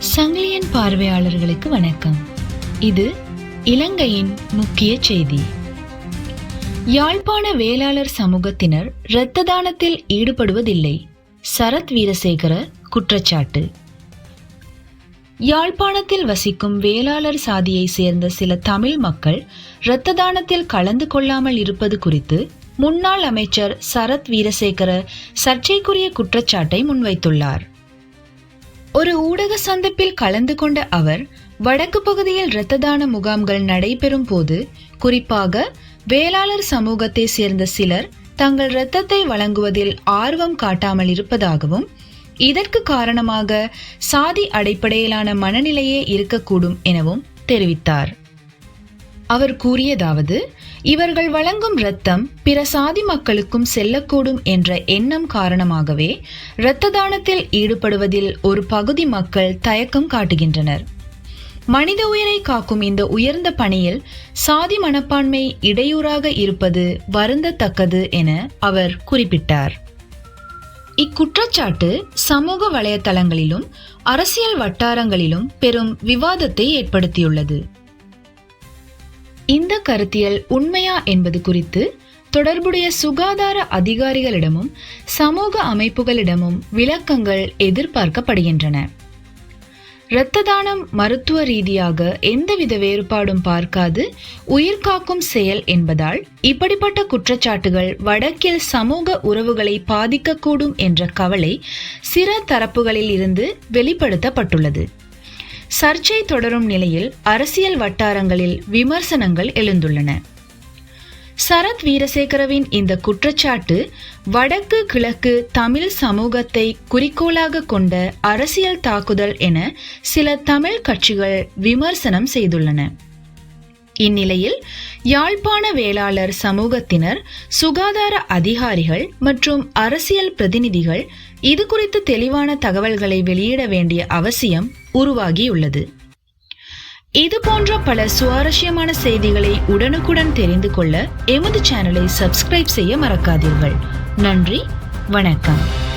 சங்கிலியன் பார்வையாளர்களுக்கு வணக்கம். இது இலங்கையின் முக்கிய செய்தி. யாழ்ப்பாண வேளாளர் சமூகத்தினர் இரத்த தானத்தில் ஈடுபடுவதில்லை. சரத் வீரசேகர குற்றச்சாட்டு. யாழ்ப்பாணத்தில் வசிக்கும் வேளாளர் சாதியை சேர்ந்த சில தமிழ் மக்கள் இரத்த தானத்தில் கலந்து கொள்ளாமல் இருப்பது குறித்து முன்னாள் அமைச்சர் சரத் வீரசேகர சர்ச்சைக்குரிய குற்றச்சாட்டை முன்வைத்துள்ளார். ஒரு ஊடக சந்திப்பில் கலந்து கொண்ட அவர், வடக்கு பகுதியில் இரத்த தான முகாம்கள் நடைபெறும் போது குறிப்பாக வேளாளர் சமூகத்தை சேர்ந்த சிலர் தங்கள் இரத்தத்தை வழங்குவதில் ஆர்வம் காட்டாமல் இருப்பதாகவும், இதற்கு காரணமாக சாதி அடிப்படையிலான மனநிலையே இருக்கக்கூடும் எனவும் தெரிவித்தார். அவர் கூறியதாவது, இவர்கள் வழங்கும் இரத்தம் பிற சாதி மக்களுக்கும் செல்லக்கூடும் என்ற எண்ணம் காரணமாகவே இரத்த தானத்தில் ஈடுபடுவதில் ஒரு பகுதி மக்கள் தயக்கம் காட்டுகின்றனர். மனித உயிரை காக்கும் இந்த உயர்ந்த பணியில் சாதி மனப்பான்மை இடையூறாக இருப்பது வருந்தத்தக்கது என அவர் குறிப்பிட்டார். இக்குற்றச்சாட்டு சமூக வலைதளங்களிலும் அரசியல் வட்டாரங்களிலும் பெரும் விவாதத்தை ஏற்படுத்தியுள்ளது. இந்த கருத்தியல் உண்மையா என்பது குறித்து தொடர்புடைய சுகாதார அதிகாரிகளிடமும் சமூக அமைப்புகளிடமும் விளக்கங்கள் எதிர்பார்க்கப்படுகின்றன. இரத்த தானம் மருத்துவ ரீதியாக எந்தவித வேறுபாடும் பார்க்காது உயிர் காக்கும் செயல் என்பதால் இப்படிப்பட்ட குற்றச்சாட்டுகள் வடக்கில் சமூக உறவுகளை பாதிக்கக்கூடும் என்ற கவலை சில தரப்புகளில் இருந்து வெளிப்படுத்தப்பட்டுள்ளது. சர்ச்சை தொடரும் நிலையில் அரசியல் வட்டாரங்களில் விமர்சனங்கள் எழுந்துள்ளன. சரத் வீரசேகரவின் இந்த குற்றச்சாட்டு வடக்கு கிழக்கு தமிழ் சமூகத்தை குறிக்கோளாக கொண்ட அரசியல் தாக்குதல் என சில தமிழ் கட்சிகள் விமர்சனம் செய்துள்ளன. இந்நிலையில் யாழ்ப்பாண வேளாளர் சமூகத்தினர், சுகாதார அதிகாரிகள் மற்றும் அரசியல் பிரதிநிதிகள் இது குறித்து தெளிவான தகவல்களை வெளியிட வேண்டிய அவசியம் உருவாகியுள்ளது. இது போன்ற பல சுவாரஸ்யமான செய்திகளை உடனுக்குடன் தெரிந்து கொள்ள எமது சேனலை சப்ஸ்கிரைப் செய்ய மறக்காதீர்கள். நன்றி, வணக்கம்.